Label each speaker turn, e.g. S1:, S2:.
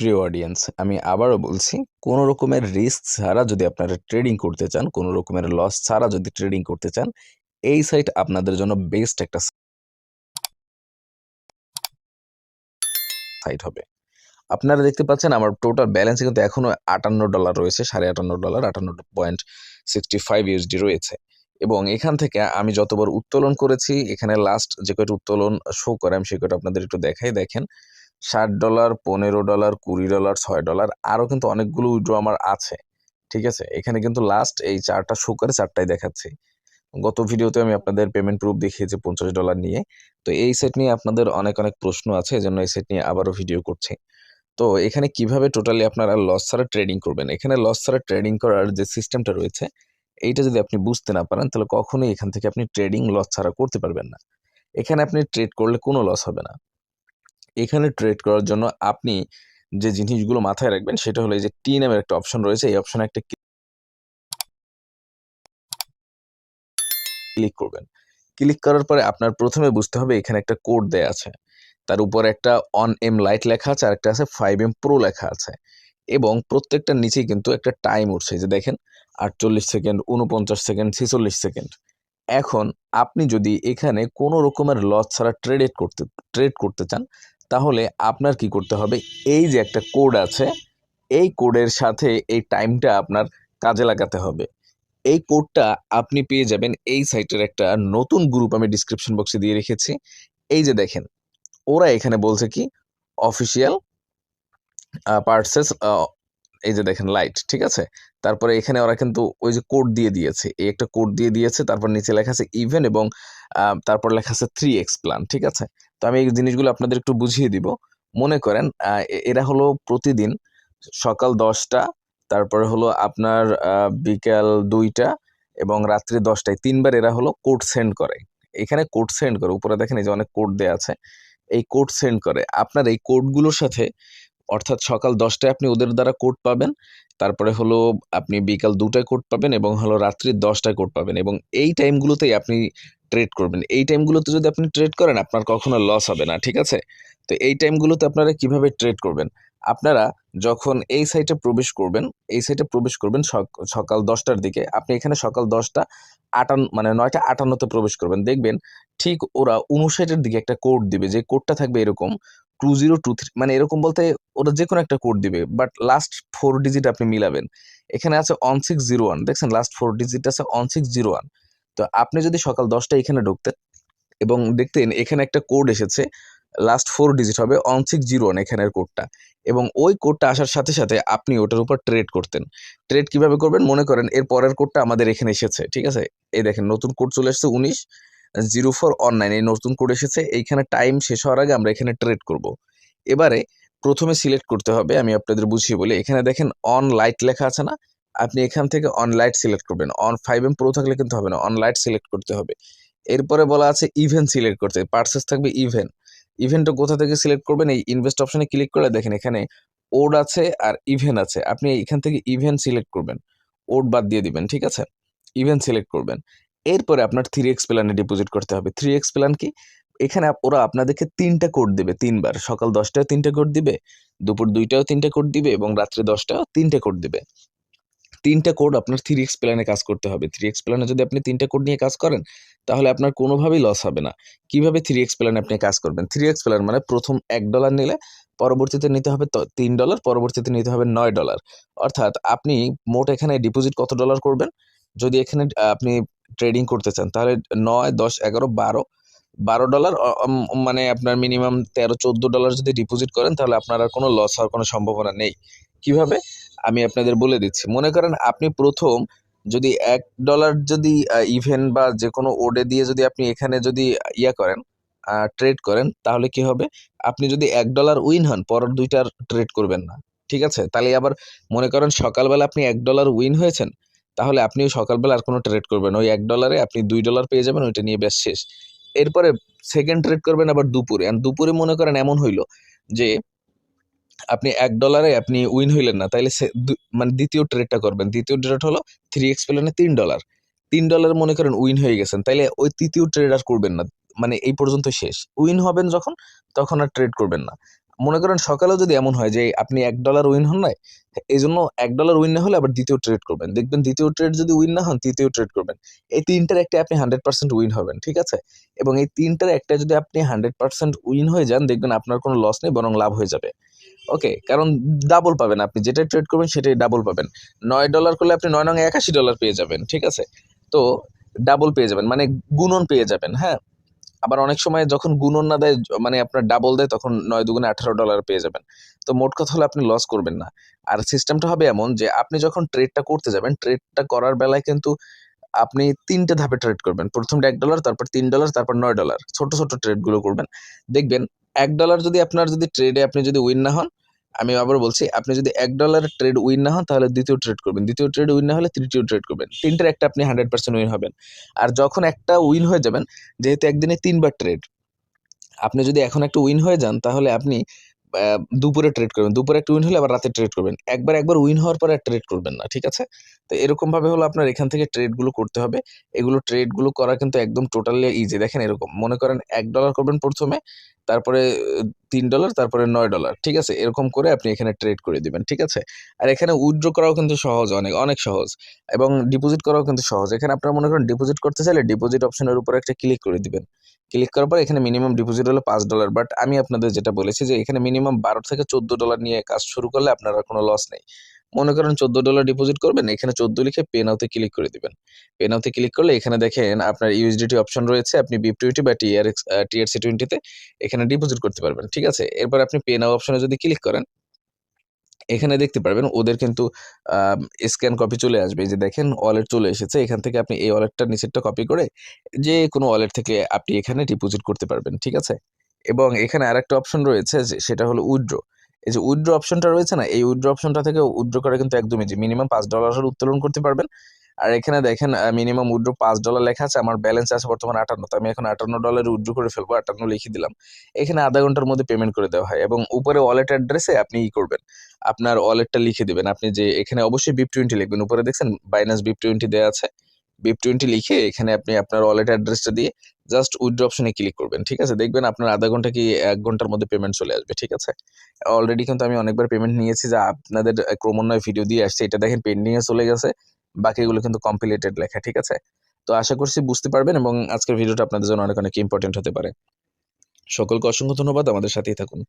S1: প্রিয় অডিয়েন্স, আমি আবারও বলছি, কোনো রকমের রিস্ক ছাড়া যদি আপনারা ট্রেডিং করতে চান, কোনো রকমের লস ছাড়া যদি ট্রেডিং করতে চান, এই সাইট আপনাদের জন্য বেস্ট একটা সাইট হবে। আপনারা দেখতে পাচ্ছেন আমার টোটাল ব্যালেন্সে কিন্তু এখনো $58 রয়েছে, $58.5, 58.65 USD রয়েছে। এবং এখান থেকে আমি যতবার উত্তোলন করেছি, এখানে লাস্ট যে কয়টা উত্তোলন শো করে আমি সে কয়টা আপনাদের একটু দেখাই। দেখেন, $60, $15, $20, $6, আরও কিন্তু অনেকগুলো উইথড্র আমার আছে। ঠিক আছে, এখানে কিন্তু লাস্ট এই চারটা শো করে, চারটাই দেখাচ্ছি। গত ভিডিওতে আমি আপনাদের পেমেন্ট প্রুফ দেখিয়েছি $50 নিয়ে। তো এই সেট নিয়ে আপনাদের অনেক অনেক প্রশ্ন আছে, এজন্য এই সেট নিয়ে আবারও ভিডিও করছি। তো এখানে কিভাবে টোটালি আপনারা লস ছাড়া ট্রেডিং করবেন, এখানে লস ছাড়া ট্রেডিং করার যে সিস্টেমটা রয়েছে, এইটা যদি আপনি বুঝতে না পারেন, তাহলে কখনোই এখান থেকে আপনি ট্রেডিং লস ছাড়া করতে পারবেন না। এখানে আপনি ট্রেড করলে কোনো লস হবে না। এখানে ট্রেড করার জন্য আপনি যে জিনিসগুলো মাথায় রাখবেন সেটা হলো এই যে টি নামের একটা অপশন রয়েছে, এই অপশনে একটা ক্লিক করবেন। ক্লিক করার পরে আপনার প্রথমে বুঝতে হবে এখানে একটা কোড দেয়া আছে, তার উপরে একটা অন এম লাইট লেখা আছে, আর একটা আছে 5M প্রো লেখা আছে, এবং প্রত্যেকটার নিচেই কিন্তু একটা টাইম উঠছে, যে দেখেন 48 সেকেন্ড, 49 সেকেন্ড, 46 সেকেন্ড। এখন আপনি যদি এখানে কোনো রকমের লস ছাড়া ট্রেড করতে চান, তাহলে আপনার কি করতে হবে, এই যে একটা কোড আছে, এই কোডের সাথে এই টাইমটা আপনার কাজে লাগাতে হবে। এই কোডটা আপনি পেয়ে যাবেন এই সাইটের একটা নতুন গ্রুপ, আমি ডিসক্রিপশন বক্সে দিয়ে রেখেছি। এই যে দেখেন, ওরা এখানে বলছে কি অফিসিয়াল পার্সেস, এই যে দেখেন লাইট, ঠিক আছে। তারপরে এখানে ওরা কিন্তু ওই যে কোড দিয়ে দিয়েছে, এই একটা কোড দিয়ে দিয়েছে, তারপর নিচে লেখা আছে ইভেন, এবং তারপর লেখা আছে 3x প্ল্যান, ঠিক আছে। তো আমি এই জিনিসগুলো আপনাদের একটু বুঝিয়ে দিব। মনে করেন এরা হলো প্রতিদিন সকাল 10টা, তারপরে হলো আপনার বিকাল 2টা এবং রাত্রি 10টায় 3বার এরা হলো কোড সেন্ড করে। এখানে কোড সেন্ড করে, উপরে দেখেন এই যে অনেক কোড দেওয়া আছে, এই কোড সেন্ড করে। আপনার এই কোডগুলোর সাথে, অর্থাৎ সকাল 10টায় আপনি ওদের দ্বারা কোড পাবেন, তারপরে হলো আপনি বিকাল 2টায় কোড পাবেন, এবং হলো রাত্রি 10টায় কোড পাবেন, এবং এই টাইমগুলোতেই আপনি ট্রেড করবেন। এই টাইমগুলোতে যদি আপনি ট্রেড করেন, আপনার কখনো লস হবে না, ঠিক আছে। তো এই টাইমগুলোতে আপনারা কিভাবে ট্রেড করবেন, আপনারা যখন এই সাইটে প্রবেশ করবেন, এই সাইটে প্রবেশ করবেন সকাল 10টার দিকে, আপনি এখানে সকাল 10টা 58 মানে 9টা 58তে প্রবেশ করবেন। দেখবেন ঠিক ওরা 59-এর দিকে একটা কোড দিবে, যে কোডটা থাকবে এরকম 2023, মানে এরকম বলতে ওরা যে কোনো একটা কোড দিবে, বাট লাস্ট 4 ডিজিট আপনি মিলাবেন। এখানে আছে 1601, দেখছেন লাস্ট 4 ডিজিট আছে 1601। তো আপনি যদি সকাল 10টায় এখানে ঢুকতেন এবং দেখতেন এখানে একটা কোড এসেছে, লাস্ট 4 ডিজিট হবে 1601 এখানের কোডটা, এবং ওই কোডটা আসার সাথে সাথে আপনি ওটার উপর ট্রেড করতেন। ট্রেড কিভাবে করবেন, মনে করেন এর পরের কোডটা আমাদের এখানে এসেছে, ঠিক আছে। এই দেখেন নতুন কোড চলে এসেছে 190419, এই নতুন কোড এসেছে। এইখানে টাইম শেষ হওয়ার আগে আমরা এখানে ট্রেড করব। এবারে প্রথমে সিলেক্ট করতে হবে, আমি আপনাদের বুঝিয়ে বলি। এখানে দেখেন অন লাইট লেখা আছে না, আপনি এখান থেকে অন লাইট সিলেক্ট করবেন। অন 5M প্রো থাকলে কিন্তু হবে না, অন লাইট সিলেক্ট করতে হবে। এরপরে বলা আছে ইভেন্ট সিলেক্ট করতে, পার্সেস থাকবে ইভেন্ট। ইভেন্টটা কোথা থেকে সিলেক্ট করবেন, এই ইনভেস্ট অপশনে ক্লিক করে দেখেন এখানে ওড আছে আর ইভেন্ট আছে, আপনি এখান থেকে ইভেন্ট সিলেক্ট করবেন, ওড বাদ দিয়ে দিবেন, ঠিক আছে। ইভেন্ট সিলেক্ট করবেন। এরপরে আপনার 3x প্ল্যানে ডিপোজিট করতে হবে। 3x প্ল্যান কি, এখানে ওরা আপনাদেরকে 3টা কোড দেবে, 3বার। সকাল 10টায় 3টা কোড দিবে, দুপুর 2টাও 3টা কোড দিবে, এবং রাত্রে 10টাও 3টা কোড দিবে। 3টা কোড আপনার 3x প্ল্যানে কাজ করতে হবে। 3x প্ল্যানে যদি আপনি 3টা কোড নিয়ে কাজ করেন, তাহলে আপনার কোনোভাবেই লস হবে না। কিভাবে 3x প্ল্যানে আপনি কাজ করবেন, 3x প্ল্যান মানে প্রথম $1 নিলে পরবর্তীতে নিতে হবে $3, পরবর্তীতে নিতে হবে $9। অর্থাৎ আপনি মোট এখানে ডিপোজিট কত ডলার করবেন, যদি এখানে আপনি ট্রেডিং করতে চান, তাহলে 9, 10, 11, 12 $, মানে আপনার মিনিমাম $13-14 যদি ডিপোজিট করেন, তাহলে আপনার আর কোনো লস হওয়ার কোনো সম্ভাবনা নেই। কিভাবে, আমি আপনাদের বলে দিচ্ছি। মনে করেন আপনি প্রথম যদি $1 যদি ইভেন্ট বা যে কোনো ওডে দিয়ে যদি আপনি এখানে যদি করেন, ট্রেড করেন, তাহলে কি হবে, আপনি যদি $1 উইন হন, পরের 2টার ট্রেড করবেন না, ঠিক আছে। তাহলে আবার মনে করেন সকালবেলা আপনি $1 উইন হয়েছেন, তাহলে আপনি সকালবেলা আর কোনো ট্রেড করবেন, ওই $1 আপনি $2 পেয়ে যাবেন, ওইটা নিয়ে ব্যাস শেষ। এরপরে সেকেন্ড ট্রেড করবেন আবার দুপুরে, আর দুপুরে মনে করেন এমন হইলো যে আপনি $1 আপনি উইন হইলেন না, তাইলে মানে দ্বিতীয় ট্রেডটা করবেন। দ্বিতীয় ট্রেড হলো 3x প্ল্যানে $3, $3 মনে করেন উইন হয়ে গেছেন, তাইলে ওই তৃতীয় ট্রেড আর করবেন না, মানে এই পর্যন্ত শেষ। উইন হবেন যখন, তখন আর ট্রেড করবেন না। মনে করেন সকালেও যদি এমন হয় যে আপনি $1 উইন হন নাই, এই জন্য $1 উইন না হলে আবার দ্বিতীয় ট্রেড করবেন, দেখবেন দ্বিতীয় ট্রেড যদি উইন না হন তৃতীয় ট্রেড করবেন, এই তিনটার একটা আপনি 100% উইন হবেন, ঠিক আছে? এবং এই তিনটার একটা যদি আপনি 100% উইন হয়ে যান, দেখবেন আপনার কোনো লস নেই, বরং লাভ হয়ে যাবে। ওকে, কারণ ডাবল পাবেন, আপনি যেটা ট্রেড করবেন সেটাই ডাবল পাবেন। $9 করলে আপনি 9 নং $81 পেয়ে যাবেন, ঠিক আছে? তো ডাবল পেয়ে যাবেন, মানে গুণন পেয়ে যাবেন। হ্যাঁ, আবার অনেক সময় যখন গুণন না দেয়, মানে আপনার ডাবল দেয়, তখন 9 দুগুণে $18 পেয়ে যাবেন। তো মোট কথা হলো আপনি লস করবেন না। আর সিস্টেমটা হবে এমন যে আপনি যখন ট্রেডটা করতে যাবেন, ট্রেডটা করার বেলায় কিন্তু আপনি ৩ টে ধাপে ট্রেড করবেন। ১ম টা $1, তারপর $3, তারপর $9। ছোট, ছোট ট্রেডগুলো করবেন। দেখবেন $1 যদি আপনার যদি ট্রেডে আপনি যদি উইন না হন, আমি আবারও বলছি, আপনি যদি $1 ট্রেড উইন না হন তাহলে দ্বিতীয় ট্রেড করবেন। দ্বিতীয় ট্রেড উইন না হলে তৃতীয় ট্রেড করবেন। ৩ টার একটা আপনি 100% উইন হবেন। আর যখন একটা উইন হয়ে যাবেন, যেহেতু একদিনে ৩ বার ট্রেড, আপনি যদি এখন একটা উইন হয়ে যান তাহলে আপনি দুপুরে ট্রেড করবেন। দুপুরে একটা উইন হলে আবার রাতে ট্রেড করবেন। একবার উইন হওয়ার পরে আর ট্রেড করবেন না। ঠিক আছে? তো এরকমভাবে হলো আপনার এখান থেকে ট্রেডগুলো করতে হবে। ট্রেডগুলো করা কিন্তু একদম টোটালি ইজি। দেখেন এরকম। মনে করেন $1 করবেন ১ম এ, তারপরে $3, তারপরে $9। ঠিক আছে? এরকম করে আপনি এখানে ট্রেড করে দিবেন। ঠিক আছে? আর এখানে উইথড্র করাও কিন্তু সহজ, অনেক, অনেক সহজ। এবং ডিপোজিট করাও কিন্তু সহজ। এখানে আপনারা মনে করেন ডিপোজিট করতে চাইলে ডিপোজিট অপশনের উপরে একটা ক্লিক করে দিবেন। ক্লিক করার পর এখানে মিনিমাম ডিপোজিট হলো $5। বাট আমি আপনাদের যেটা বলেছি যে এখানে মিনিমাম $12 থেকে $14 নিয়ে কাজ শুরু করলে আপনার আর কোনো লস নেই। মনে করেন $14 ডিপোজিট করবেন, এখানে 14 লিখে পে নাও তে ক্লিক করে দিবেন। পে নাও তে ক্লিক করলে এখানে দেখেন আপনার USDT অপশন রয়েছে। আপনি BIP20 বা TRC20 তে এখানে ডিপোজিট করতে পারবেন। ঠিক আছে? এরপর আপনি পে নাও অপশনে যদি ক্লিক করেন, এখানে দেখতে পারবেন ওদের কিন্তু স্ক্যান কপি চলে আসবে। এই যে দেখেন ওয়ালেট চলে এসেছে। এখান থেকে আপনি এই ওয়ালেটটার নিচেরটা কপি করে যে কোনো ওয়ালেট থেকে আপনি এখানে ডিপোজিট করতে পারবেন। ঠিক আছে? এবং এখানে আরেকটা অপশন রয়েছে যে সেটা হলো উইথড্র। এই যে উইথড্র অপশনটা রয়েছে না? এই উইথড্র অপশনটা থেকে উইথড্র করা কিন্তু একদম ইজি। মিনিমাম $5 উত্তোলন করতে পারবেন। আর এখানে দেখেন মিনিমাম উইথড্র $5 লেখা আছে। আমার ব্যালেন্স আছে বর্তমানে 58। তো আমি এখন $58 উইথড্র করে ফেলবো। 58 লিখে দিলাম। এখানে আধা ঘন্টার মধ্যে পেমেন্ট করে দেওয়া হয় এবং উপরে ওয়ালেট অ্যাড্রেসে আপনি করবেন। আপনার ওয়ালেটটা লিখে দিবেন। আপনি যে এখানে অবশ্যই BIP20 লিখবেন। উপরে দেখছেন Binance BIP20 দেয়া আছে। BIP20 লিখে এখানে আপনি আপনার ওয়ালেট অ্যাড্রেসটা দিয়ে জাস্ট উইথড্র অপশনে ক্লিক করবেন। ঠিক আছে? দেখবেন আপনার আধা ঘন্টা কি ১ ঘন্টার মধ্যে পেমেন্ট চলে আসবে। ঠিক আছে? অলরেডি কিন্তু আমি অনেকবার পেমেন্ট নিয়েছি, যা আপনাদের ক্রমান্বয়ে ভিডিও দিয়ে আসছি। এটা দেখেন পেন্ডিং এ চলে গেছে। বাকিগুলো কিন্তু কমপ্লিটেড লেখা। ঠিক আছে? তো আশা করছি বুঝতে পারবেন এবং আজকের ভিডিওটা আপনাদের জন্য অনেক, অনেক ইম্পোর্টেন্ট হতে পারে। সকলকে অসংখ্য ধন্যবাদ। আমাদের সাথেই থাকুন।